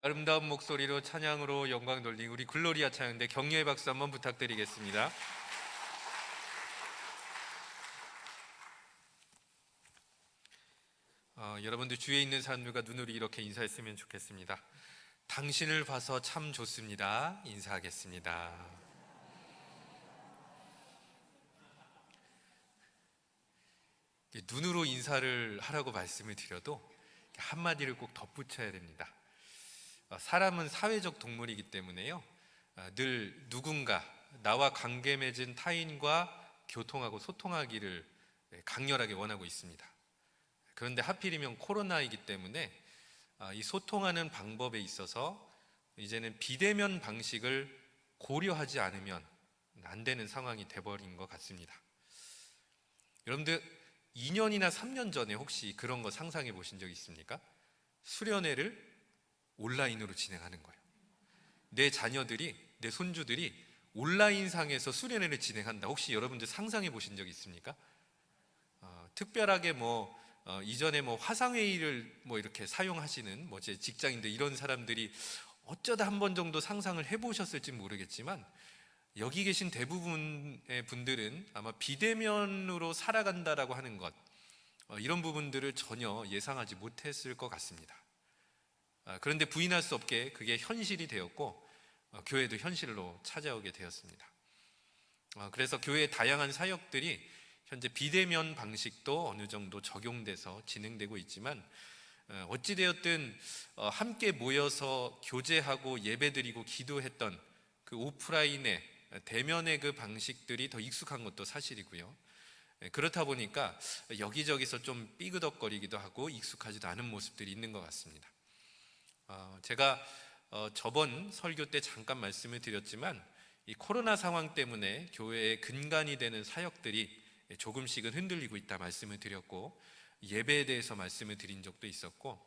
아름다운 목소리로 찬양으로 영광 돌린 우리 글로리아 찬양대 격려의 박수 한번 부탁드리겠습니다. 여러분들 주위에 있는 사람들과 눈으로 이렇게 인사했으면 좋겠습니다. 당신을 봐서 참 좋습니다. 인사하겠습니다. 눈으로 인사를 하라고 말씀을 드려도 한마디를 꼭 덧붙여야 됩니다. 사람은 사회적 동물이기 때문에요, 늘 누군가 나와 관계 맺은 타인과 교통하고 소통하기를 강렬하게 원하고 있습니다. 그런데 하필이면 코로나이기 때문에 이 소통하는 방법에 있어서 이제는 비대면 방식을 고려하지 않으면 안 되는 상황이 돼버린 것 같습니다. 여러분들 2년이나 3년 전에 혹시 그런 거 상상해 보신 적 있습니까? 수련회를 온라인으로 진행하는 거예요. 내 자녀들이, 내 손주들이 온라인상에서 수련회를 진행한다. 혹시 여러분들 상상해 보신 적 있습니까? 특별하게 이전에 화상회의를 이렇게 사용하시는 제 직장인들, 이런 사람들이 어쩌다 한 번 정도 상상을 해보셨을지 모르겠지만, 여기 계신 대부분의 분들은 아마 비대면으로 살아간다라고 하는 것, 이런 부분들을 전혀 예상하지 못했을 것 같습니다. 그런데 부인할 수 없게 그게 현실이 되었고, 교회도 현실로 찾아오게 되었습니다. 그래서 교회의 다양한 사역들이 현재 비대면 방식도 어느 정도 적용돼서 진행되고 있지만, 어찌되었든 함께 모여서 교제하고 예배드리고 기도했던 그 오프라인의 대면의 그 방식들이 더 익숙한 것도 사실이고요. 그렇다 보니까 여기저기서 좀 삐그덕거리기도 하고 익숙하지도 않은 모습들이 있는 것 같습니다. 제가 저번 설교 때 잠깐 말씀을 드렸지만, 이 코로나 상황 때문에 교회의 근간이 되는 사역들이 조금씩은 흔들리고 있다 말씀을 드렸고, 예배에 대해서 말씀을 드린 적도 있었고,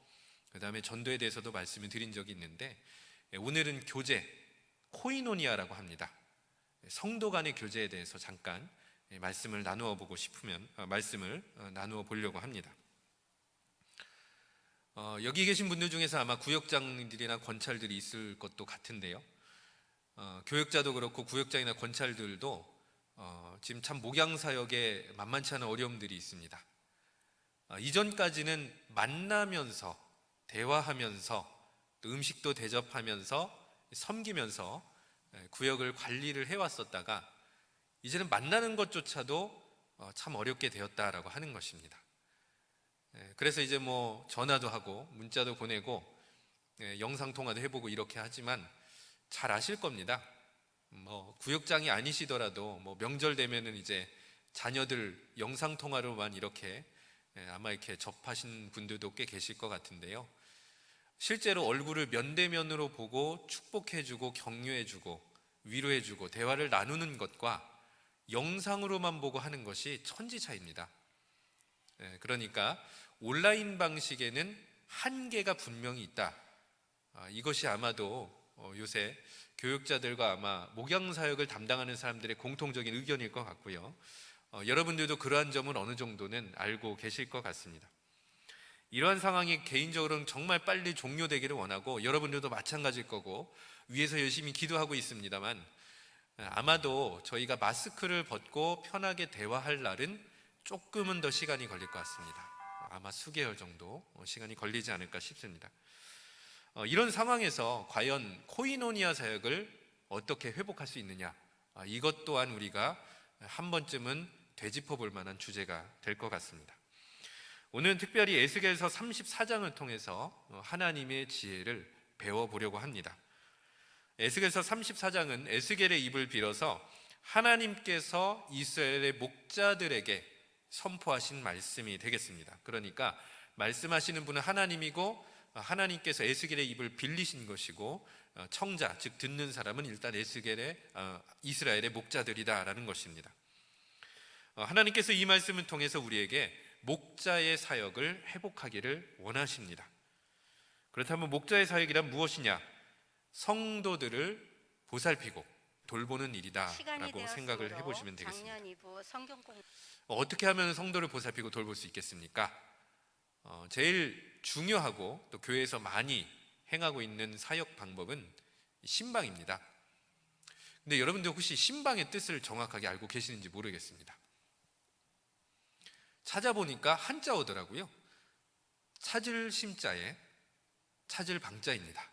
그 다음에 전도에 대해서도 말씀을 드린 적이 있는데, 오늘은 교제, 코이노니아라고 합니다. 성도 간의 교제에 대해서 잠깐 말씀을 나누어 보고 싶으면 말씀을 나누어 보려고 합니다. 여기 계신 분들 중에서 아마 구역장들이나 권찰들이 있을 것도 같은데요, 교역자도 그렇고 구역장이나 권찰들도 지금 참 목양사역에 만만치 않은 어려움들이 있습니다. 이전까지는 만나면서 대화하면서 또 음식도 대접하면서 섬기면서 구역을 관리를 해왔었다가, 이제는 만나는 것조차도 참 어렵게 되었다라고 하는 것입니다. 그래서 이제 전화도 하고 문자도 보내고 영상통화도 해보고 이렇게 하지만, 잘 아실 겁니다. 구역장이 아니시더라도 명절 되면은 이제 자녀들 영상통화로만 이렇게 아마 이렇게 접하신 분들도 꽤 계실 것 같은데요, 실제로 얼굴을 면대면으로 보고 축복해주고 격려해주고 위로해주고 대화를 나누는 것과 영상으로만 보고 하는 것이 천지 차이입니다. 그러니까 온라인 방식에는 한계가 분명히 있다. 이것이 아마도 요새 교육자들과 아마 목양사역을 담당하는 사람들의 공통적인 의견일 것 같고요, 여러분들도 그러한 점을 어느 정도는 알고 계실 것 같습니다. 이러한 상황이 개인적으로는 정말 빨리 종료되기를 원하고, 여러분들도 마찬가지일 거고 위에서 열심히 기도하고 있습니다만, 아마도 저희가 마스크를 벗고 편하게 대화할 날은 조금은 더 시간이 걸릴 것 같습니다. 아마 수개월 정도 시간이 걸리지 않을까 싶습니다. 이런 상황에서 과연 코이노니아 사역을 어떻게 회복할 수 있느냐, 이것 또한 우리가 한 번쯤은 되짚어 볼 만한 주제가 될 것 같습니다. 오늘은 특별히 에스겔서 34장을 통해서 하나님의 지혜를 배워보려고 합니다. 에스겔서 34장은 에스겔의 입을 빌어서 하나님께서 이스라엘의 목자들에게 선포하신 말씀이 되겠습니다. 그러니까 말씀하시는 분은 하나님이고, 하나님께서 에스겔의 입을 빌리신 것이고, 청자, 즉 듣는 사람은 일단 이스라엘의 목자들이다라는 것입니다. 하나님께서 이 말씀을 통해서 우리에게 목자의 사역을 회복하기를 원하십니다. 그렇다면 목자의 사역이란 무엇이냐? 성도들을 보살피고 돌보는 일이다라고 생각을 해보시면 되겠습니다. 어떻게 하면 성도를 보살피고 돌볼 수 있겠습니까? 제일 중요하고 또 교회에서 많이 행하고 있는 사역 방법은 신방입니다. 근데 여러분들 혹시 신방의 뜻을 정확하게 알고 계시는지 모르겠습니다. 찾아보니까 한자어더라고요. 찾을 심자에 찾을 방자입니다.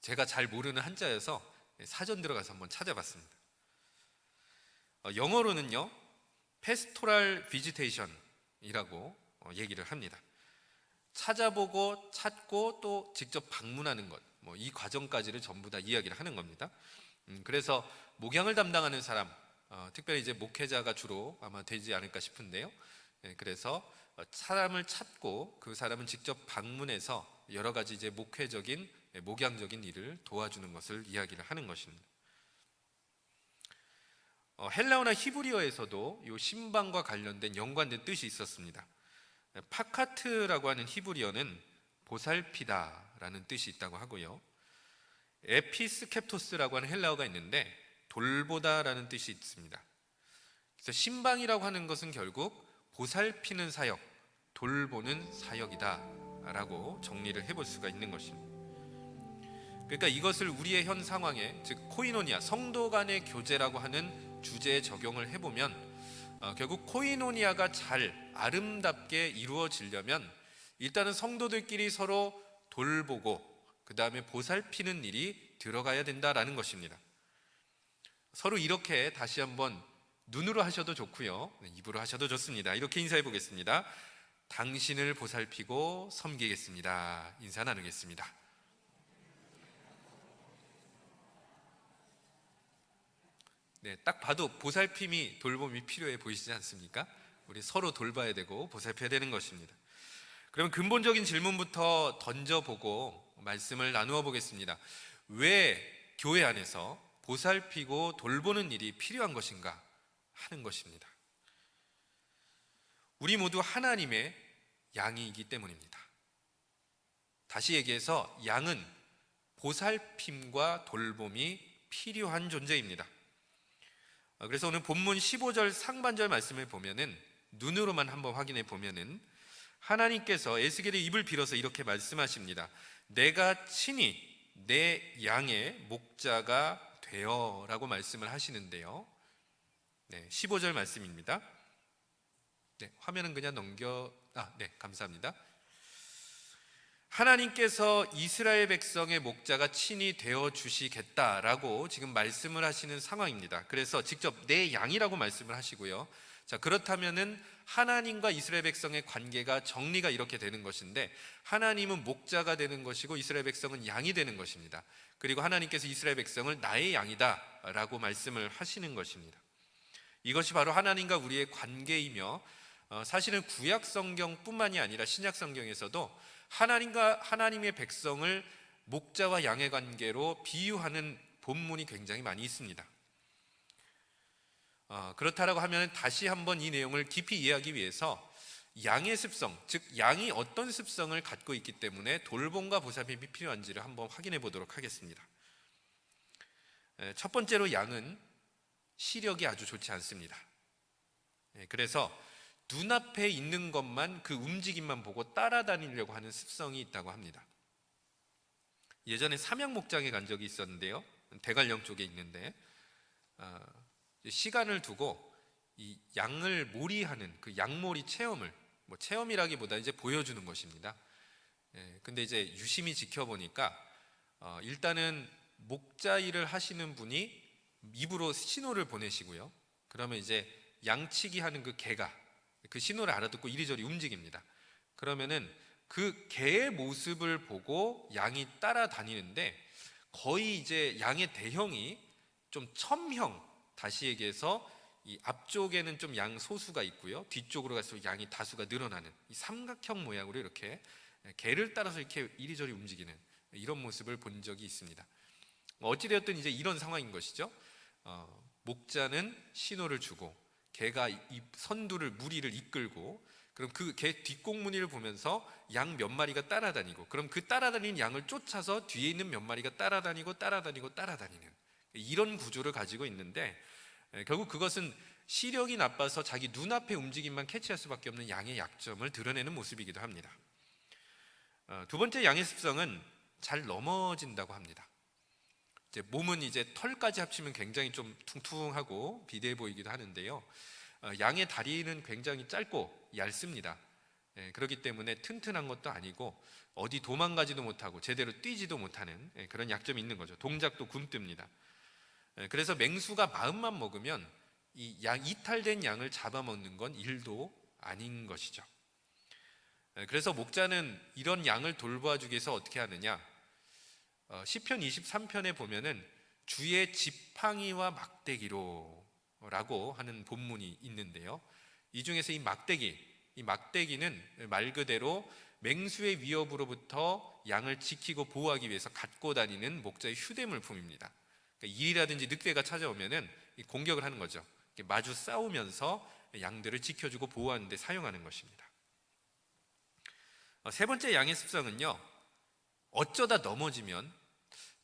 제가 잘 모르는 한자여서 사전 들어가서 한번 찾아봤습니다. 영어로는요, pastoral visitation이라고 얘기를 합니다. 찾아보고 찾고 또 직접 방문하는 것, 이 과정까지를 전부 다 이야기를 하는 겁니다. 그래서 목양을 담당하는 사람, 특별히 이제 목회자가 주로 아마 되지 않을까 싶은데요. 그래서 사람을 찾고 그 사람은 직접 방문해서 여러 가지 이제 목회적인, 목양적인 일을 도와주는 것을 이야기를 하는 것입니다. 헬라어나 히브리어에서도 이 신방과 관련된 연관된 뜻이 있었습니다. 파카트라고 하는 히브리어는 보살피다라는 뜻이 있다고 하고요. 에피스캡토스라고 하는 헬라어가 있는데 돌보다라는 뜻이 있습니다. 그래서 신방이라고 하는 것은 결국 보살피는 사역, 돌보는 사역이다라고 정리를 해볼 수가 있는 것입니다. 그러니까 이것을 우리의 현 상황에, 즉 코이노니아, 성도 간의 교제라고 하는 주제에 적용을 해보면 결국 코이노니아가 잘 아름답게 이루어지려면 일단은 성도들끼리 서로 돌보고 그 다음에 보살피는 일이 들어가야 된다라는 것입니다. 서로 이렇게 다시 한번 눈으로 하셔도 좋고요, 입으로 하셔도 좋습니다. 이렇게 인사해 보겠습니다. 당신을 보살피고 섬기겠습니다. 인사 나누겠습니다. 네, 딱 봐도 보살핌이, 돌봄이 필요해 보이시지 않습니까? 우리 서로 돌봐야 되고 보살펴야 되는 것입니다. 그러면 근본적인 질문부터 던져보고 말씀을 나누어 보겠습니다. 왜 교회 안에서 보살피고 돌보는 일이 필요한 것인가 하는 것입니다. 우리 모두 하나님의 양이기 때문입니다. 다시 얘기해서 양은 보살핌과 돌봄이 필요한 존재입니다. 그래서 오늘 본문 15절 상반절 말씀을 보면은, 눈으로만 한번 확인해 보면은 하나님께서 에스겔의 입을 빌어서 이렇게 말씀하십니다. 내가 친히 내 양의 목자가 되어 라고 말씀을 하시는데요. 네, 15절 말씀입니다. 네, 화면은 그냥 네, 감사합니다. 하나님께서 이스라엘 백성의 목자가 친히 되어 주시겠다라고 지금 말씀을 하시는 상황입니다. 그래서 직접 내 양이라고 말씀을 하시고요. 자, 그렇다면은 하나님과 이스라엘 백성의 관계가 정리가 이렇게 되는 것인데, 하나님은 목자가 되는 것이고 이스라엘 백성은 양이 되는 것입니다. 그리고 하나님께서 이스라엘 백성을 나의 양이다라고 말씀을 하시는 것입니다. 이것이 바로 하나님과 우리의 관계이며, 사실은 구약 성경뿐만이 아니라 신약 성경에서도 하나님과 하나님의 백성을 목자와 양의 관계로 비유하는 본문이 굉장히 많이 있습니다. 그렇다라고 하면 다시 한번 이 내용을 깊이 이해하기 위해서 양의 습성, 즉 양이 어떤 습성을 갖고 있기 때문에 돌봄과 보살핌이 필요한지를 한번 확인해 보도록 하겠습니다. 첫 번째로 양은 시력이 아주 좋지 않습니다. 그래서 눈앞에 있는 것만, 그 움직임만 보고 따라다니려고 하는 습성이 있다고 합니다. 예전에 삼양목장에 간 적이 있었는데요, 대관령 쪽에 있는데 시간을 두고 이 양을 몰이하는 그 양몰이 체험을, 체험이라기보다 이제 보여주는 것입니다. 근데 이제 유심히 지켜보니까 일단은 목자 일을 하시는 분이 입으로 신호를 보내시고요. 그러면 이제 양치기 하는 그 개가 그 신호를 알아듣고 이리저리 움직입니다. 그러면은 그 개의 모습을 보고 양이 따라다니는데, 거의 이제 양의 대형이 좀 첨형, 다시 얘기해서 이 앞쪽에는 좀 양 소수가 있고요, 뒤쪽으로 갈수록 양이 다수가 늘어나는 이 삼각형 모양으로 이렇게 개를 따라서 이렇게 이리저리 움직이는 이런 모습을 본 적이 있습니다. 어찌되었든 이제 이런 상황인 것이죠. 목자는 신호를 주고 개가 이 선두를, 무리를 이끌고, 그럼 그 개 뒷공무니를 보면서 양 몇 마리가 따라다니고, 그럼 그 따라다니는 양을 쫓아서 뒤에 있는 몇 마리가 따라다니는 이런 구조를 가지고 있는데, 결국 그것은 시력이 나빠서 자기 눈앞의 움직임만 캐치할 수밖에 없는 양의 약점을 드러내는 모습이기도 합니다. 두 번째 양의 습성은 잘 넘어진다고 합니다. 이제 몸은 이제 털까지 합치면 굉장히 좀 퉁퉁하고 비대해 보이기도 하는데요. 양의 다리는 굉장히 짧고 얇습니다. 그렇기 때문에 튼튼한 것도 아니고 어디 도망가지도 못하고 제대로 뛰지도 못하는 그런 약점이 있는 거죠. 동작도 굼뜹니다. 그래서 맹수가 마음만 먹으면 이 이탈된 양을 잡아먹는 건 일도 아닌 것이죠. 그래서 목자는 이런 양을 돌봐주기 위해서 어떻게 하느냐? 시편 23편에 보면은 주의 지팡이와 막대기로 라고 하는 본문이 있는데요. 이 중에서 이 막대기는 말 그대로 맹수의 위협으로부터 양을 지키고 보호하기 위해서 갖고 다니는 목자의 휴대물품입니다. 그러니까 일이라든지 늑대가 찾아오면은 공격을 하는 거죠. 마주 싸우면서 양들을 지켜주고 보호하는 데 사용하는 것입니다. 세 번째 양의 습성은요, 어쩌다 넘어지면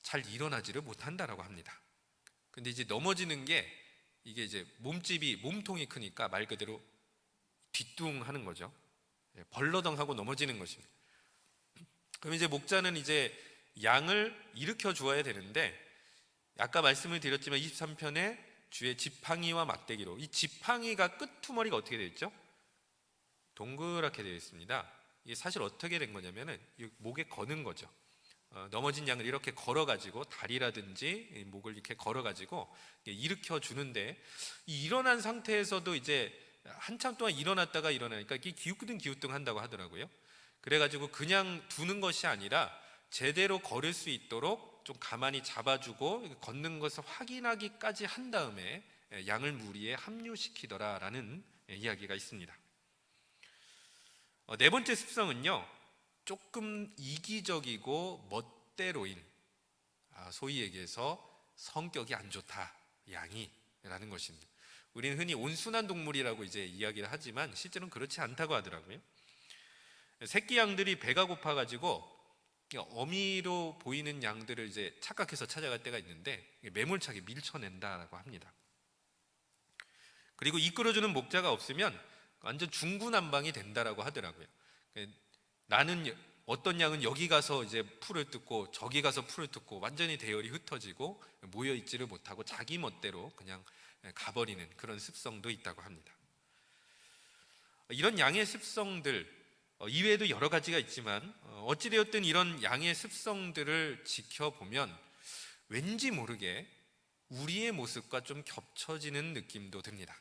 잘 일어나지를 못한다라고 합니다. 근데 이제 넘어지는 게 이게 이제 몸통이 크니까 말 그대로 뒤뚱하는 거죠. 벌러덩하고 넘어지는 것입니다. 그럼 이제 목자는 이제 양을 일으켜 주어야 되는데, 아까 말씀을 드렸지만 23편에 주의 지팡이와 막대기로, 이 지팡이가 끄트머리가 어떻게 되어 있죠? 동그랗게 되어 있습니다. 이게 사실 어떻게 된 거냐면은 목에 거는 거죠. 넘어진 양을 이렇게 걸어가지고 다리라든지 목을 이렇게 걸어가지고 일으켜 주는데, 이 일어난 상태에서도 이제 한참 동안 일어났다가 일어나니까 이게 기우뚱 한다고 하더라고요. 그래가지고 그냥 두는 것이 아니라 제대로 걸을 수 있도록 좀 가만히 잡아주고 걷는 것을 확인하기까지 한 다음에 양을 무리에 합류시키더라라는 이야기가 있습니다. 네 번째 습성은요, 조금 이기적이고 멋대로인, 소위 얘기해서 성격이 안 좋다 양이라는 것입니다. 우리는 흔히 온순한 동물이라고 이제 이야기를 하지만 실제로는 그렇지 않다고 하더라고요. 새끼 양들이 배가 고파가지고 어미로 보이는 양들을 이제 착각해서 찾아갈 때가 있는데 매몰차게 밀쳐낸다라고 합니다. 그리고 이끌어주는 목자가 없으면 완전 중구난방이 된다라고 하더라고요. 나는 어떤 양은 여기 가서 이제 풀을 뜯고 저기 가서 풀을 뜯고 완전히 대열이 흩어지고 모여 있지를 못하고 자기 멋대로 그냥 가버리는 그런 습성도 있다고 합니다. 이런 양의 습성들 이외에도 여러 가지가 있지만 어찌되었든 이런 양의 습성들을 지켜보면 왠지 모르게 우리의 모습과 좀 겹쳐지는 느낌도 듭니다.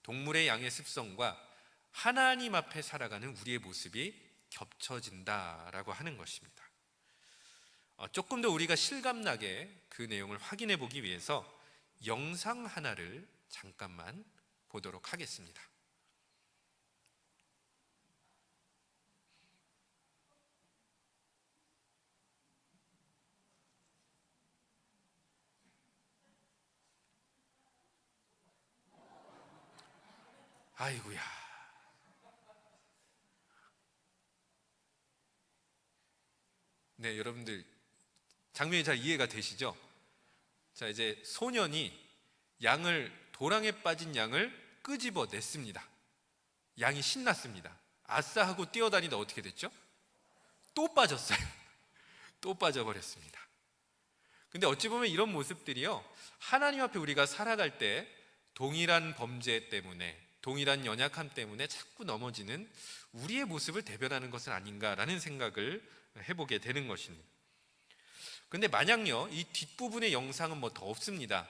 동물의 양의 습성과 하나님 앞에 살아가는 우리의 모습이 겹쳐진다라고 하는 것입니다. 조금 더 우리가 실감나게 그 내용을 확인해 보기 위해서 영상 하나를 잠깐만 보도록 하겠습니다. 아이고야. 네, 여러분들 장면이 잘 이해가 되시죠? 자, 이제 소년이 도랑에 빠진 양을 끄집어 냈습니다. 양이 신났습니다. 아싸 하고 뛰어다니다 어떻게 됐죠? 또 빠졌어요. 또 빠져버렸습니다. 근데 어찌 보면 이런 모습들이요, 하나님 앞에 우리가 살아갈 때 동일한 범죄 때문에, 동일한 연약함 때문에 자꾸 넘어지는 우리의 모습을 대변하는 것은 아닌가라는 생각을 해보게 되는 것입니다. 근데 만약요, 이 뒷부분의 영상은 뭐 더 없습니다.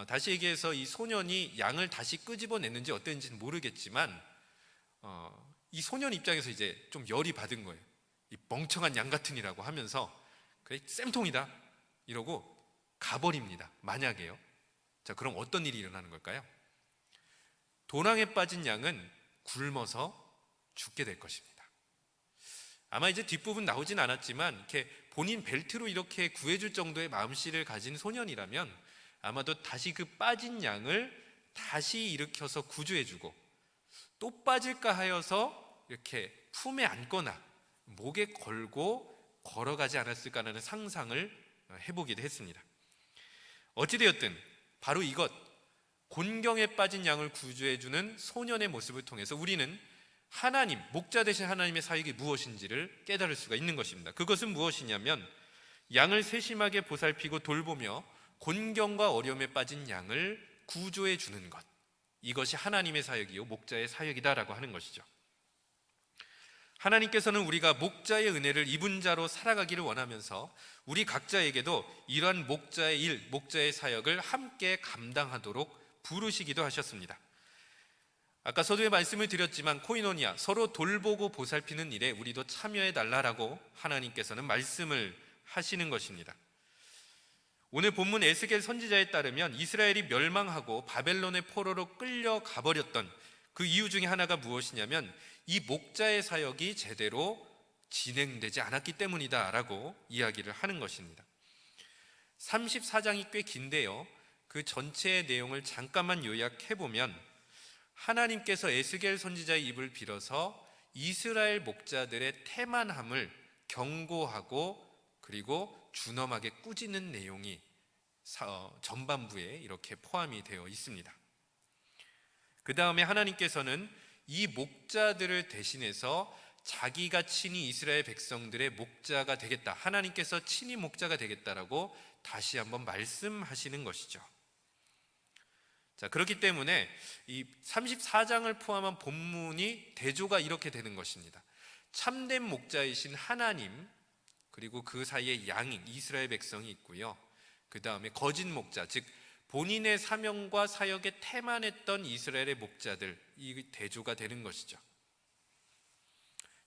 다시 얘기해서 이 소년이 양을 다시 끄집어냈는지 어땠는지는 모르겠지만 이 소년 입장에서 이제 좀 열이 받은 거예요. 이 멍청한 양 같으니라고 하면서 그래 쌤통이다 이러고 가버립니다. 만약에요. 자, 그럼 어떤 일이 일어나는 걸까요? 도랑에 빠진 양은 굶어서 죽게 될 것입니다. 아마 이제 뒷부분 나오진 않았지만 이렇게 본인 벨트로 이렇게 구해줄 정도의 마음씨를 가진 소년이라면 아마도 다시 그 빠진 양을 다시 일으켜서 구조해주고 또 빠질까 하여서 이렇게 품에 안거나 목에 걸고 걸어가지 않았을까라는 상상을 해보기도 했습니다. 어찌되었든 바로 이것, 곤경에 빠진 양을 구조해주는 소년의 모습을 통해서 우리는 하나님, 목자 되신 하나님의 사역이 무엇인지를 깨달을 수가 있는 것입니다. 그것은 무엇이냐면 양을 세심하게 보살피고 돌보며 곤경과 어려움에 빠진 양을 구조해 주는 것, 이것이 하나님의 사역이요 목자의 사역이다라고 하는 것이죠. 하나님께서는 우리가 목자의 은혜를 입은 자로 살아가기를 원하면서 우리 각자에게도 이러한 목자의 일, 목자의 사역을 함께 감당하도록 부르시기도 하셨습니다. 아까 서두에 말씀을 드렸지만 코이노니아, 서로 돌보고 보살피는 일에 우리도 참여해 달라라고 하나님께서는 말씀을 하시는 것입니다. 오늘 본문 에스겔 선지자에 따르면 이스라엘이 멸망하고 바벨론의 포로로 끌려가 버렸던 그 이유 중에 하나가 무엇이냐면 이 목자의 사역이 제대로 진행되지 않았기 때문이다라고 이야기를 하는 것입니다. 34장이 꽤 긴데요, 그 전체의 내용을 잠깐만 요약해보면 하나님께서 에스겔 선지자의 입을 빌어서 이스라엘 목자들의 태만함을 경고하고 그리고 준엄하게 꾸짖는 내용이 전반부에 이렇게 포함이 되어 있습니다. 그 다음에 하나님께서는 이 목자들을 대신해서 자기가 친히 이스라엘 백성들의 목자가 되겠다, 하나님께서 친히 목자가 되겠다라고 다시 한번 말씀하시는 것이죠. 자, 그렇기 때문에 이 34장을 포함한 본문이 대조가 이렇게 되는 것입니다. 참된 목자이신 하나님, 그리고 그 사이에 양인 이스라엘 백성이 있고요, 그 다음에 거짓 목자, 즉 본인의 사명과 사역에 태만했던 이스라엘의 목자들, 이 대조가 되는 것이죠.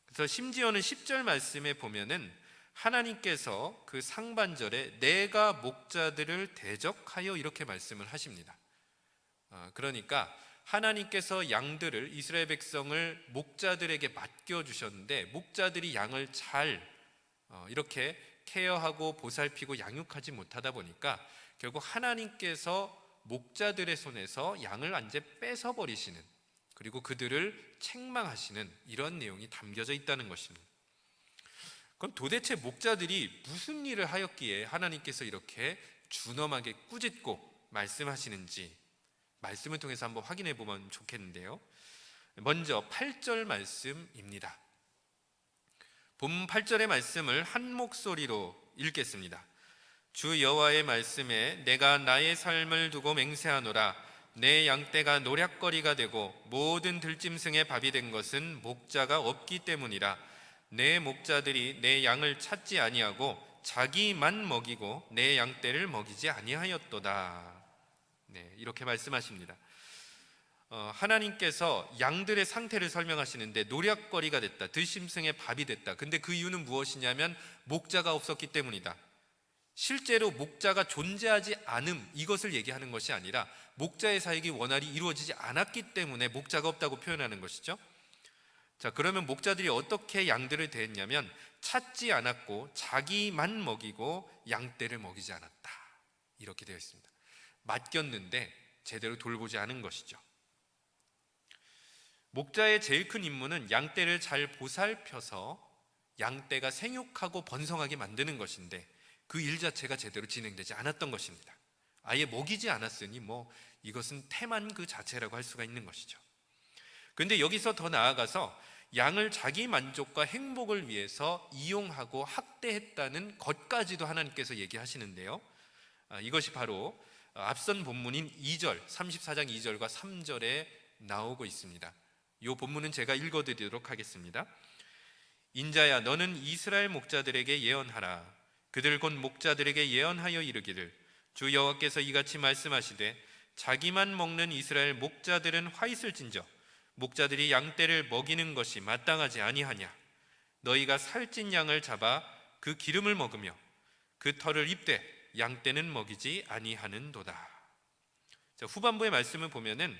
그래서 심지어는 10절 말씀에 보면은 하나님께서 그 상반절에 내가 목자들을 대적하여 이렇게 말씀을 하십니다. 그러니까 하나님께서 양들을, 이스라엘 백성을 목자들에게 맡겨주셨는데 목자들이 양을 잘 이렇게 케어하고 보살피고 양육하지 못하다 보니까 결국 하나님께서 목자들의 손에서 양을 완전 뺏어버리시는, 그리고 그들을 책망하시는 이런 내용이 담겨져 있다는 것입니다. 그럼 도대체 목자들이 무슨 일을 하였기에 하나님께서 이렇게 준엄하게 꾸짖고 말씀하시는지 말씀을 통해서 한번 확인해 보면 좋겠는데요, 먼저 8절 말씀입니다. 본문 8절의 말씀을 한 목소리로 읽겠습니다. 주 여호와의 말씀에 내가 나의 삶을 두고 맹세하노라. 내 양떼가 노략거리가 되고 모든 들짐승의 밥이 된 것은 목자가 없기 때문이라. 내 목자들이 내 양을 찾지 아니하고 자기만 먹이고 내 양떼를 먹이지 아니하였도다. 네, 이렇게 말씀하십니다. 하나님께서 양들의 상태를 설명하시는데 노략거리가 됐다, 들짐승의 밥이 됐다. 근데 그 이유는 무엇이냐면 목자가 없었기 때문이다. 실제로 목자가 존재하지 않음, 이것을 얘기하는 것이 아니라 목자의 사역이 원활히 이루어지지 않았기 때문에 목자가 없다고 표현하는 것이죠. 자, 그러면 목자들이 어떻게 양들을 대했냐면 찾지 않았고 자기만 먹이고 양떼를 먹이지 않았다, 이렇게 되어 있습니다. 맡겼는데 제대로 돌보지 않은 것이죠. 목자의 제일 큰 임무는 양떼를 잘 보살펴서 양떼가 생육하고 번성하게 만드는 것인데 그 일 자체가 제대로 진행되지 않았던 것입니다. 아예 먹이지 않았으니 이것은 태만 그 자체라고 할 수가 있는 것이죠. 그런데 여기서 더 나아가서 양을 자기 만족과 행복을 위해서 이용하고 학대했다는 것까지도 하나님께서 얘기하시는데요, 이것이 바로 앞선 본문인 2절, 34장 2절과 3절에 나오고 있습니다. 이 본문은 제가 읽어드리도록 하겠습니다. 인자야, 너는 이스라엘 목자들에게 예언하라. 그들 곧 목자들에게 예언하여 이르기를 주 여호와께서 이같이 말씀하시되 자기만 먹는 이스라엘 목자들은 화 있을진저 목자들이 양떼를 먹이는 것이 마땅하지 아니하냐. 너희가 살찐 양을 잡아 그 기름을 먹으며 그 털을 입되 양떼는 먹이지 아니하는도다. 자, 후반부의 말씀을 보면은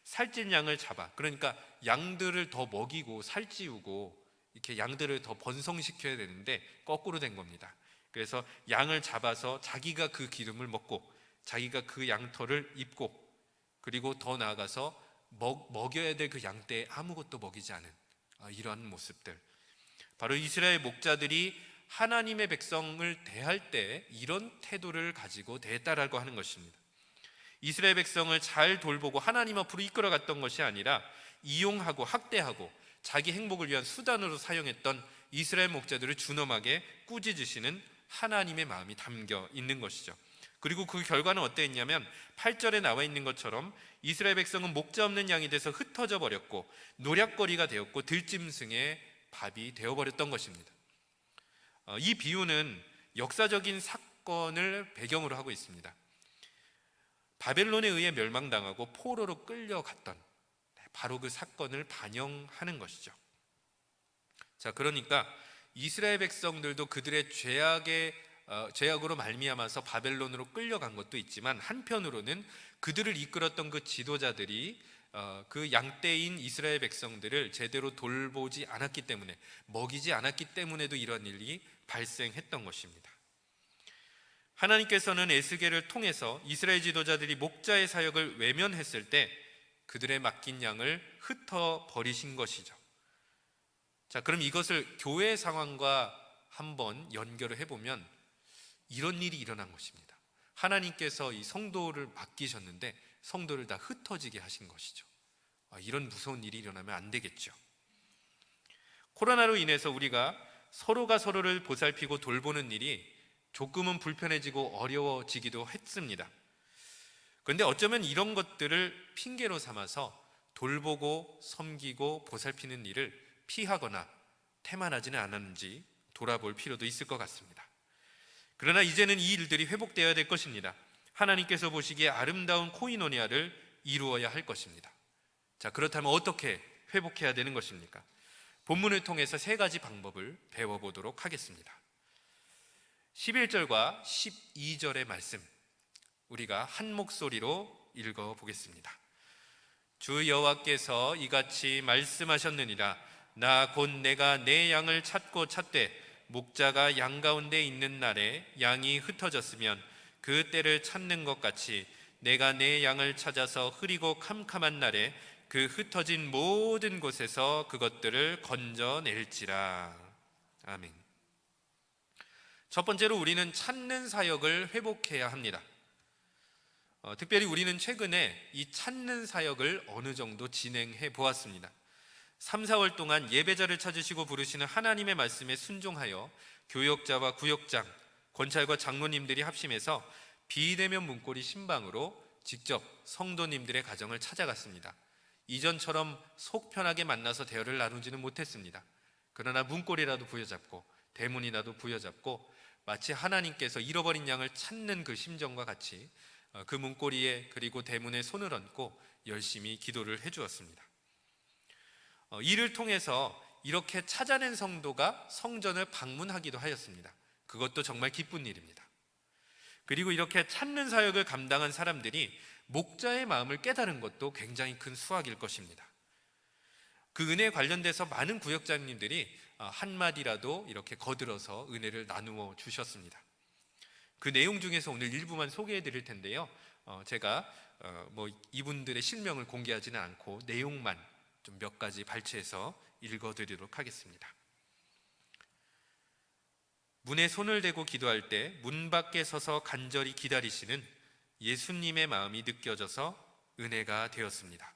살찐 양을 잡아, 그러니까 양들을 더 먹이고 살찌우고 이렇게 양들을 더 번성시켜야 되는데 거꾸로 된 겁니다. 그래서 양을 잡아서 자기가 그 기름을 먹고 자기가 그 양털을 입고 그리고 더 나아가서 먹여야 될 그 양떼에 아무것도 먹이지 않은 이러한 모습들, 바로 이스라엘 목자들이 하나님의 백성을 대할 때 이런 태도를 가지고 대했다라고 하는 것입니다. 이스라엘 백성을 잘 돌보고 하나님 앞으로 이끌어갔던 것이 아니라 이용하고 학대하고 자기 행복을 위한 수단으로 사용했던 이스라엘 목자들을 준엄하게 꾸짖으시는 하나님의 마음이 담겨 있는 것이죠. 그리고 그 결과는 어땠냐면 8절에 나와 있는 것처럼 이스라엘 백성은 목자 없는 양이 돼서 흩어져 버렸고 노략거리가 되었고 들짐승의 밥이 되어버렸던 것입니다. 이 비유는 역사적인 사건을 배경으로 하고 있습니다. 바벨론에 의해 멸망당하고 포로로 끌려갔던 바로 그 사건을 반영하는 것이죠. 자, 그러니까 이스라엘 백성들도 그들의 죄악으로 말미암아서 바벨론으로 끌려간 것도 있지만 한편으로는 그들을 이끌었던 그 지도자들이 그 양떼인 이스라엘 백성들을 제대로 돌보지 않았기 때문에, 먹이지 않았기 때문에도 이런 일이 발생했던 것입니다. 하나님께서는 에스겔을 통해서 이스라엘 지도자들이 목자의 사역을 외면했을 때 그들의 맡긴 양을 흩어버리신 것이죠. 자, 그럼 이것을 교회 상황과 한번 연결을 해보면 이런 일이 일어난 것입니다. 하나님께서 이 성도를 맡기셨는데 성도를 다 흩어지게 하신 것이죠. 이런 무서운 일이 일어나면 안 되겠죠. 코로나로 인해서 우리가 서로가 서로를 보살피고 돌보는 일이 조금은 불편해지고 어려워지기도 했습니다. 그런데 어쩌면 이런 것들을 핑계로 삼아서 돌보고 섬기고 보살피는 일을 피하거나 태만하지는 않았는지 돌아볼 필요도 있을 것 같습니다. 그러나 이제는 이 일들이 회복되어야 될 것입니다. 하나님께서 보시기에 아름다운 코이노니아를 이루어야 할 것입니다. 자, 그렇다면 어떻게 회복해야 되는 것입니까? 본문을 통해서 세 가지 방법을 배워보도록 하겠습니다. 11절과 12절의 말씀 우리가 한 목소리로 읽어보겠습니다. 주 여호와께서 이같이 말씀하셨느니라. 나 곧 내가 내 양을 찾고 찾되 목자가 양 가운데 있는 날에 양이 흩어졌으면 그 때를 찾는 것 같이 내가 내 양을 찾아서 흐리고 캄캄한 날에 그 흩어진 모든 곳에서 그것들을 건져낼지라. 아멘. 첫 번째로 우리는 찾는 사역을 회복해야 합니다. 특별히 우리는 최근에 이 찾는 사역을 어느 정도 진행해 보았습니다. 3, 4월 동안 예배자를 찾으시고 부르시는 하나님의 말씀에 순종하여 교역자와 구역장, 권찰과 장로님들이 합심해서 비대면 문고리 신방으로 직접 성도님들의 가정을 찾아갔습니다. 이전처럼 속 편하게 만나서 대화를 나누지는 못했습니다. 그러나 문고리라도 부여잡고 대문이라도 부여잡고 마치 하나님께서 잃어버린 양을 찾는 그 심정과 같이 그 문고리에 그리고 대문에 손을 얹고 열심히 기도를 해주었습니다. 이를 통해서 이렇게 찾아낸 성도가 성전을 방문하기도 하였습니다. 그것도 정말 기쁜 일입니다. 그리고 이렇게 찾는 사역을 감당한 사람들이 목자의 마음을 깨달은 것도 굉장히 큰 수확일 것입니다. 그 은혜에 관련돼서 많은 구역장님들이 한마디라도 이렇게 거들어서 은혜를 나누어 주셨습니다. 그 내용 중에서 오늘 일부만 소개해 드릴 텐데요. 제가 이분들의 실명을 공개하지는 않고 내용만 좀 몇 가지 발췌해서 읽어드리도록 하겠습니다. 문에 손을 대고 기도할 때 문 밖에 서서 간절히 기다리시는 예수님의 마음이 느껴져서 은혜가 되었습니다.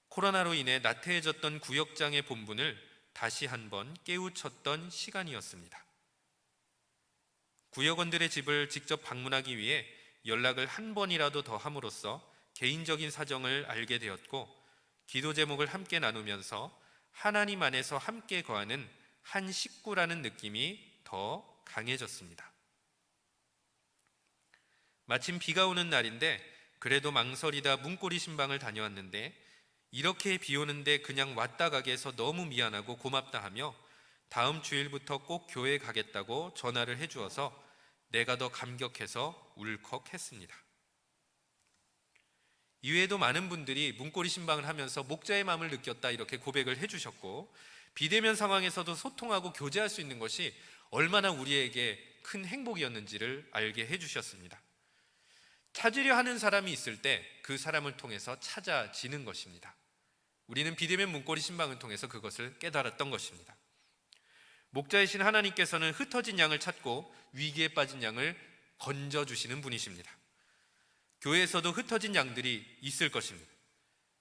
코로나로 인해 나태해졌던 구역장의 본분을 다시 한번 깨우쳤던 시간이었습니다. 구역원들의 집을 직접 방문하기 위해 연락을 한 번이라도 더 함으로써 개인적인 사정을 알게 되었고 기도 제목을 함께 나누면서 하나님 안에서 함께 거하는 한 식구라는 느낌이 더 강해졌습니다. 마침 비가 오는 날인데 그래도 망설이다 문고리 신방을 다녀왔는데 이렇게 비 오는데 그냥 왔다 가게 해서 너무 미안하고 고맙다 하며 다음 주일부터 꼭 교회 가겠다고 전화를 해주어서 내가 더 감격해서 울컥했습니다. 이외에도 많은 분들이 문고리 신방을 하면서 목자의 마음을 느꼈다 이렇게 고백을 해주셨고 비대면 상황에서도 소통하고 교제할 수 있는 것이 얼마나 우리에게 큰 행복이었는지를 알게 해주셨습니다. 찾으려 하는 사람이 있을 때 그 사람을 통해서 찾아지는 것입니다. 우리는 비대면 문고리 신방을 통해서 그것을 깨달았던 것입니다. 목자이신 하나님께서는 흩어진 양을 찾고 위기에 빠진 양을 건져주시는 분이십니다. 교회에서도 흩어진 양들이 있을 것입니다.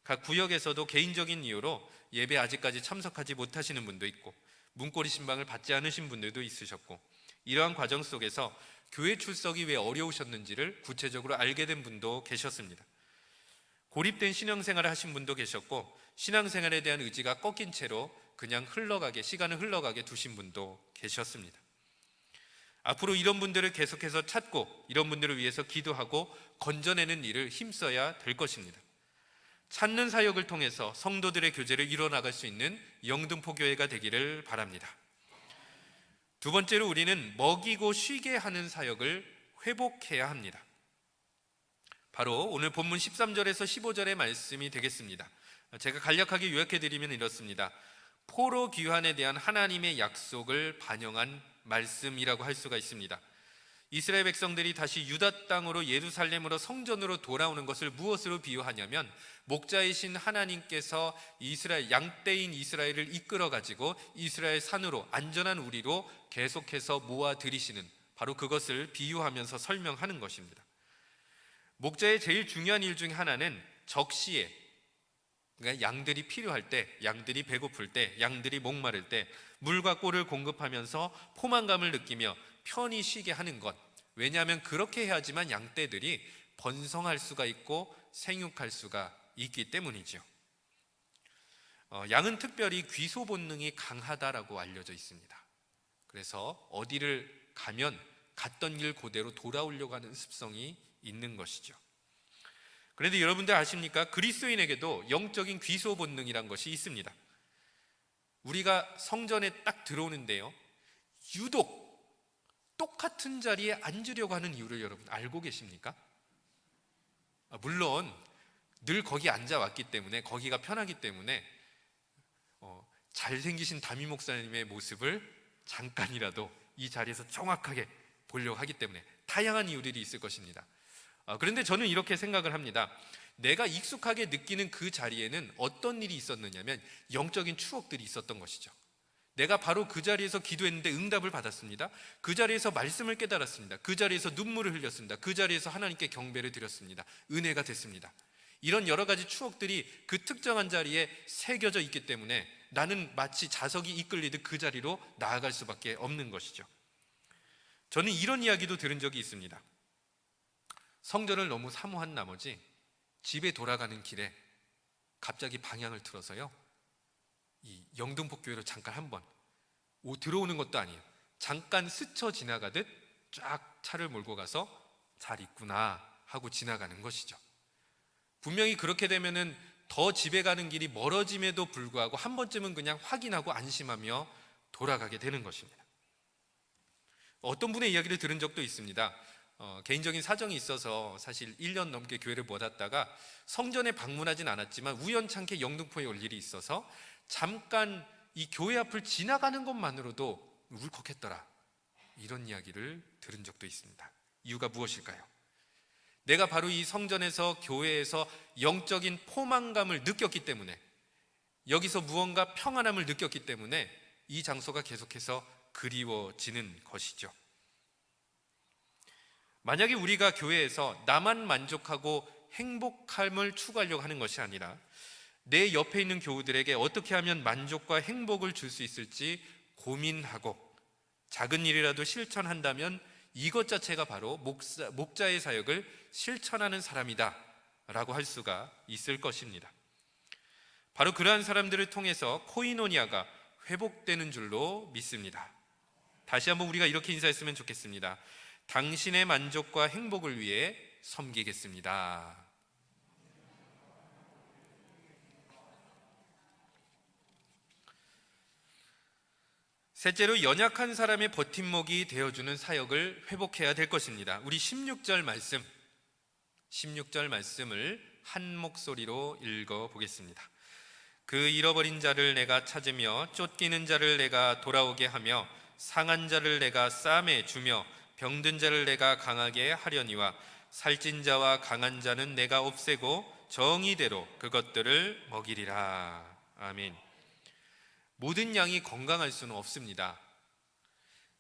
각 구역에서도 개인적인 이유로 예배 아직까지 참석하지 못하시는 분도 있고 문고리 신방을 받지 않으신 분들도 있으셨고, 이러한 과정 속에서 교회 출석이 왜 어려우셨는지를 구체적으로 알게 된 분도 계셨습니다. 고립된 신앙생활을 하신 분도 계셨고, 신앙생활에 대한 의지가 꺾인 채로 그냥 시간을 흘러가게 두신 분도 계셨습니다. 앞으로 이런 분들을 계속해서 찾고 이런 분들을 위해서 기도하고 건져내는 일을 힘써야 될 것입니다. 찾는 사역을 통해서 성도들의 교제를 이뤄나갈 수 있는 영등포교회가 되기를 바랍니다. 두 번째로, 우리는 먹이고 쉬게 하는 사역을 회복해야 합니다. 바로 오늘 본문 13절에서 15절의 말씀이 되겠습니다. 제가 간략하게 요약해드리면 이렇습니다. 포로 귀환에 대한 하나님의 약속을 반영한 말씀이라고 할 수가 있습니다. 이스라엘 백성들이 다시 유다 땅으로 예루살렘으로 성전으로 돌아오는 것을 무엇으로 비유하냐면, 목자이신 하나님께서 양떼인 이스라엘을 이끌어 가지고 이스라엘 산으로, 안전한 우리로 계속해서 모아 들이시는, 바로 그것을 비유하면서 설명하는 것입니다. 목자의 제일 중요한 일 중에 하나는 적시에, 그러니까 양들이 필요할 때, 양들이 배고플 때, 양들이 목마를 때 물과 꿀을 공급하면서 포만감을 느끼며 편히 쉬게 하는 것. 왜냐하면 그렇게 해야지만 양떼들이 번성할 수가 있고 생육할 수가 있기 때문이죠. 양은 특별히 귀소 본능이 강하다라고 알려져 있습니다. 그래서 어디를 가면 갔던 길 그대로 돌아오려고 하는 습성이 있는 것이죠. 그런데 여러분들 아십니까? 그리스도인에게도 영적인 귀소 본능이란 것이 있습니다. 우리가 성전에 딱 들어오는데요, 유독 똑같은 자리에 앉으려고 하는 이유를 여러분 알고 계십니까? 물론 늘 거기 앉아왔기 때문에, 거기가 편하기 때문에 잘생기신 담임 목사님의 모습을 잠깐이라도 이 자리에서 정확하게 보려고 하기 때문에 다양한 이유들이 있을 것입니다. 그런데 저는 이렇게 생각을 합니다. 내가 익숙하게 느끼는 그 자리에는 어떤 일이 있었느냐면 영적인 추억들이 있었던 것이죠. 내가 바로 그 자리에서 기도했는데 응답을 받았습니다. 그 자리에서 말씀을 깨달았습니다. 그 자리에서 눈물을 흘렸습니다. 그 자리에서 하나님께 경배를 드렸습니다. 은혜가 됐습니다. 이런 여러 가지 추억들이 그 특정한 자리에 새겨져 있기 때문에 나는 마치 자석이 이끌리듯 그 자리로 나아갈 수밖에 없는 것이죠. 저는 이런 이야기도 들은 적이 있습니다. 성전을 너무 사모한 나머지 집에 돌아가는 길에 갑자기 방향을 틀어서요, 이 영등포교회로 잠깐 한번 들어오는 것도 아니에요. 잠깐 스쳐 지나가듯 쫙 차를 몰고 가서 잘 있구나 하고 지나가는 것이죠. 분명히 그렇게 되면은 더 집에 가는 길이 멀어짐에도 불구하고 한 번쯤은 그냥 확인하고 안심하며 돌아가게 되는 것입니다. 어떤 분의 이야기를 들은 적도 있습니다. 개인적인 사정이 있어서 사실 1년 넘게 교회를 못 왔다가 성전에 방문하진 않았지만 우연찮게 영등포에 올 일이 있어서 잠깐 이 교회 앞을 지나가는 것만으로도 울컥했더라, 이런 이야기를 들은 적도 있습니다. 이유가 무엇일까요? 내가 바로 이 성전에서, 교회에서 영적인 포만감을 느꼈기 때문에, 여기서 무언가 평안함을 느꼈기 때문에 이 장소가 계속해서 그리워지는 것이죠. 만약에 우리가 교회에서 나만 만족하고 행복함을 추구하려고 하는 것이 아니라 내 옆에 있는 교우들에게 어떻게 하면 만족과 행복을 줄 수 있을지 고민하고 작은 일이라도 실천한다면 이것 자체가 바로 목자의 사역을 실천하는 사람이다 라고 할 수가 있을 것입니다. 바로 그러한 사람들을 통해서 코이노니아가 회복되는 줄로 믿습니다. 다시 한번 우리가 이렇게 인사했으면 좋겠습니다. 당신의 만족과 행복을 위해 섬기겠습니다. 셋째로, 연약한 사람의 버팀목이 되어주는 사역을 회복해야 될 것입니다. 우리 16절 말씀을 한 목소리로 읽어보겠습니다. 그 잃어버린 자를 내가 찾으며 쫓기는 자를 내가 돌아오게 하며 상한 자를 내가 쌈에 주며 병든 자를 내가 강하게 하려니와 살찐 자와 강한 자는 내가 없애고 정의대로 그것들을 먹이리라. 아멘. 모든 양이 건강할 수는 없습니다.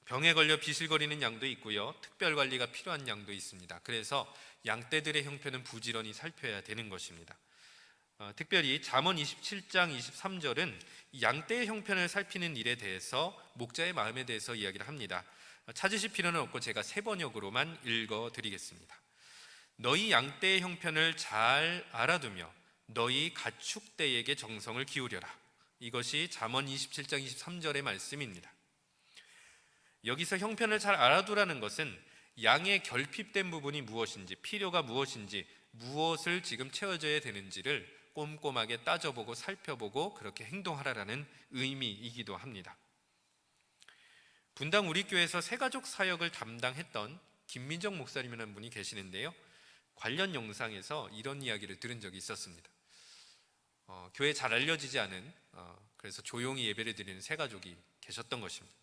병에 걸려 비실거리는 양도 있고요, 특별관리가 필요한 양도 있습니다. 그래서 양떼들의 형편은 부지런히 살펴야 되는 것입니다. 특별히 잠언 27장 23절은 양떼의 형편을 살피는 일에 대해서 목자의 마음에 대해서 이야기를 합니다. 찾으실 필요는 없고 제가 세 번역으로만 읽어드리겠습니다. 너희 양떼의 형편을 잘 알아두며 너희 가축대에게 정성을 기울여라. 이것이 잠언 27장 23절의 말씀입니다. 여기서 형편을 잘 알아두라는 것은 양의 결핍된 부분이 무엇인지, 필요가 무엇인지, 무엇을 지금 채워줘야 되는지를 꼼꼼하게 따져보고 살펴보고 그렇게 행동하라라는 의미이기도 합니다. 분당 우리 교회에서 새가족 사역을 담당했던 김민정 목사님이라는 분이 계시는데요, 관련 영상에서 이런 이야기를 들은 적이 있었습니다. 교회에 잘 알려지지 않은 그래서 조용히 예배를 드리는 새가족이 계셨던 것입니다.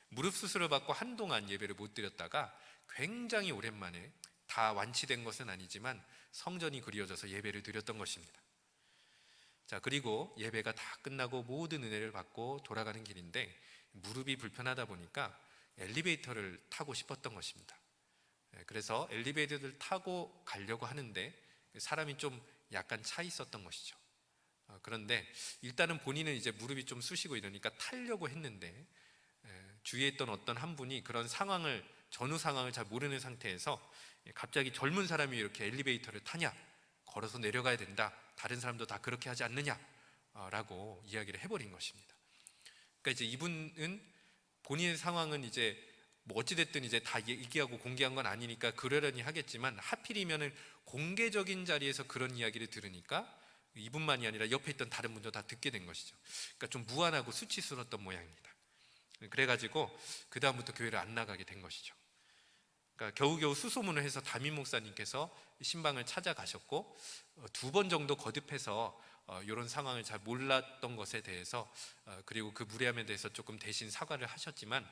무릎 수술을 받고 한동안 예배를 못 드렸다가 굉장히 오랜만에, 다 완치된 것은 아니지만 성전이 그리워져서 예배를 드렸던 것입니다. 자, 그리고 예배가 다 끝나고 모든 은혜를 받고 돌아가는 길인데 무릎이 불편하다 보니까 엘리베이터를 타고 싶었던 것입니다. 그래서 엘리베이터를 타고 가려고 하는데 사람이 좀 약간 차 있었던 것이죠. 그런데 일단은 본인은 이제 무릎이 좀 쑤시고 이러니까 타려고 했는데 주위에 있던 어떤 한 분이 그런 상황을, 전후 상황을 잘 모르는 상태에서 갑자기 젊은 사람이 이렇게 엘리베이터를 타냐, 걸어서 내려가야 된다, 다른 사람도 다 그렇게 하지 않느냐 라고 이야기를 해버린 것입니다. 그러니까 이제 이분은 본인의 상황은 이제 뭐 어찌됐든 이제 다 얘기하고 공개한 건 아니니까 그러려니 하겠지만, 하필이면은 공개적인 자리에서 그런 이야기를 들으니까 이분만이 아니라 옆에 있던 다른 분도 다 듣게 된 것이죠. 그러니까 좀 무안하고 수치스러웠던 모양입니다. 그래가지고 그 다음부터 교회를 안 나가게 된 것이죠. 그러니까 겨우겨우 수소문을 해서 담임 목사님께서 신방을 찾아가셨고, 2번 정도 거듭해서 이런 상황을 잘 몰랐던 것에 대해서 그리고 그 무례함에 대해서 조금 대신 사과를 하셨지만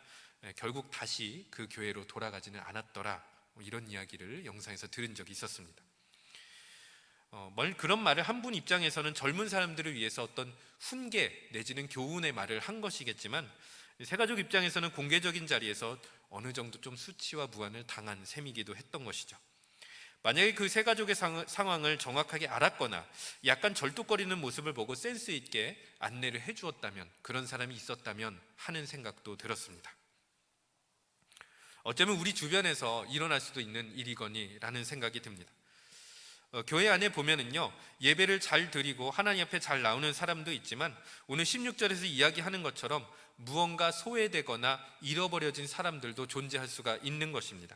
결국 다시 그 교회로 돌아가지는 않았더라, 이런 이야기를 영상에서 들은 적이 있었습니다. 그런 말을 한 분 입장에서는 젊은 사람들을 위해서 어떤 훈계 내지는 교훈의 말을 한 것이겠지만, 새가족 입장에서는 공개적인 자리에서 어느 정도 좀 수치와 무안을 당한 셈이기도 했던 것이죠. 만약에 그 새가족의 상황을 정확하게 알았거나 약간 절뚝거리는 모습을 보고 센스 있게 안내를 해주었다면, 그런 사람이 있었다면 하는 생각도 들었습니다. 어쩌면 우리 주변에서 일어날 수도 있는 일이거니라는 생각이 듭니다. 교회 안에 보면은요, 예배를 잘 드리고 하나님 앞에 잘 나오는 사람도 있지만 오늘 16절에서 이야기하는 것처럼 무언가 소외되거나 잃어버려진 사람들도 존재할 수가 있는 것입니다.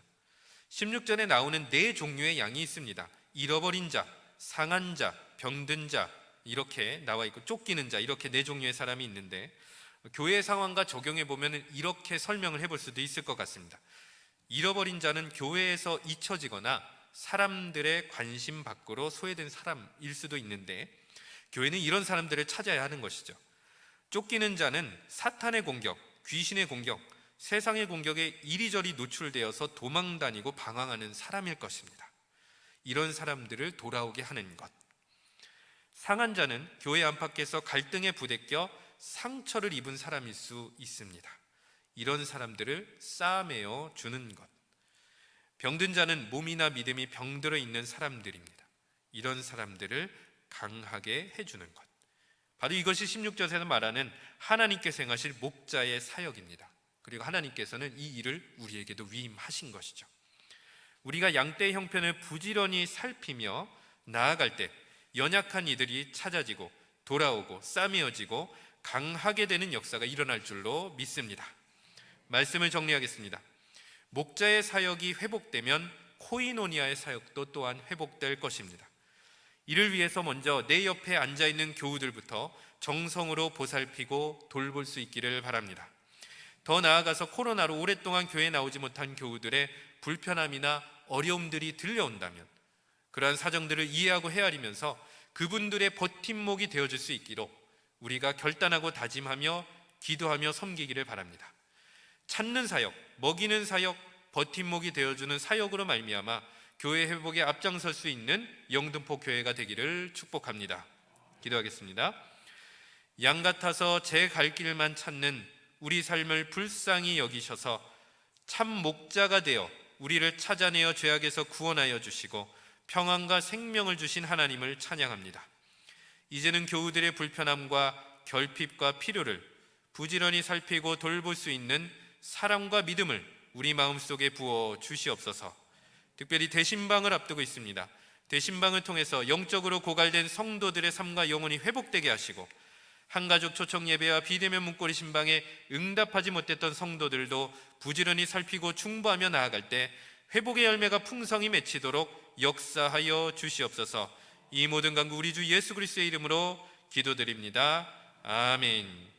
16절에 나오는 4종류의 양이 있습니다. 잃어버린 자, 상한 자, 병든 자, 이렇게 나와 있고 쫓기는 자, 이렇게 4종류의 사람이 있는데, 교회 상황과 적용해 보면 이렇게 설명을 해볼 수도 있을 것 같습니다. 잃어버린 자는 교회에서 잊혀지거나 사람들의 관심 밖으로 소외된 사람일 수도 있는데, 교회는 이런 사람들을 찾아야 하는 것이죠. 쫓기는 자는 사탄의 공격, 귀신의 공격, 세상의 공격에 이리저리 노출되어서 도망다니고 방황하는 사람일 것입니다. 이런 사람들을 돌아오게 하는 것. 상한 자는 교회 안팎에서 갈등에 부대껴 상처를 입은 사람일 수 있습니다. 이런 사람들을 싸매어 주는 것. 병든 자는 몸이나 믿음이 병들어 있는 사람들입니다. 이런 사람들을 강하게 해주는 것. 바로 이것이 16절에서 말하는 하나님께서 행하실 목자의 사역입니다. 그리고 하나님께서는 이 일을 우리에게도 위임하신 것이죠. 우리가 양떼의 형편을 부지런히 살피며 나아갈 때 연약한 이들이 찾아지고 돌아오고 싸매어지고 강하게 되는 역사가 일어날 줄로 믿습니다. 말씀을 정리하겠습니다. 목자의 사역이 회복되면 코이노니아의 사역도 또한 회복될 것입니다. 이를 위해서 먼저 내 옆에 앉아있는 교우들부터 정성으로 보살피고 돌볼 수 있기를 바랍니다. 더 나아가서 코로나로 오랫동안 교회에 나오지 못한 교우들의 불편함이나 어려움들이 들려온다면 그러한 사정들을 이해하고 헤아리면서 그분들의 버팀목이 되어줄 수 있기로 우리가 결단하고 다짐하며 기도하며 섬기기를 바랍니다. 찾는 사역, 먹이는 사역, 버팀목이 되어주는 사역으로 말미암아 교회 회복에 앞장설 수 있는 영등포 교회가 되기를 축복합니다. 기도하겠습니다. 양 같아서 제 갈 길만 찾는 우리 삶을 불쌍히 여기셔서 참 목자가 되어 우리를 찾아내어 죄악에서 구원하여 주시고 평안과 생명을 주신 하나님을 찬양합니다. 이제는 교우들의 불편함과 결핍과 필요를 부지런히 살피고 돌볼 수 있는 사랑과 믿음을 우리 마음속에 부어 주시옵소서. 특별히 대신방을 앞두고 있습니다. 대신방을 통해서 영적으로 고갈된 성도들의 삶과 영혼이 회복되게 하시고, 한가족 초청 예배와 비대면 문고리 신방에 응답하지 못했던 성도들도 부지런히 살피고 충고하며 나아갈 때 회복의 열매가 풍성히 맺히도록 역사하여 주시옵소서. 이 모든 간구 우리 주 예수 그리스도의 이름으로 기도드립니다. 아멘.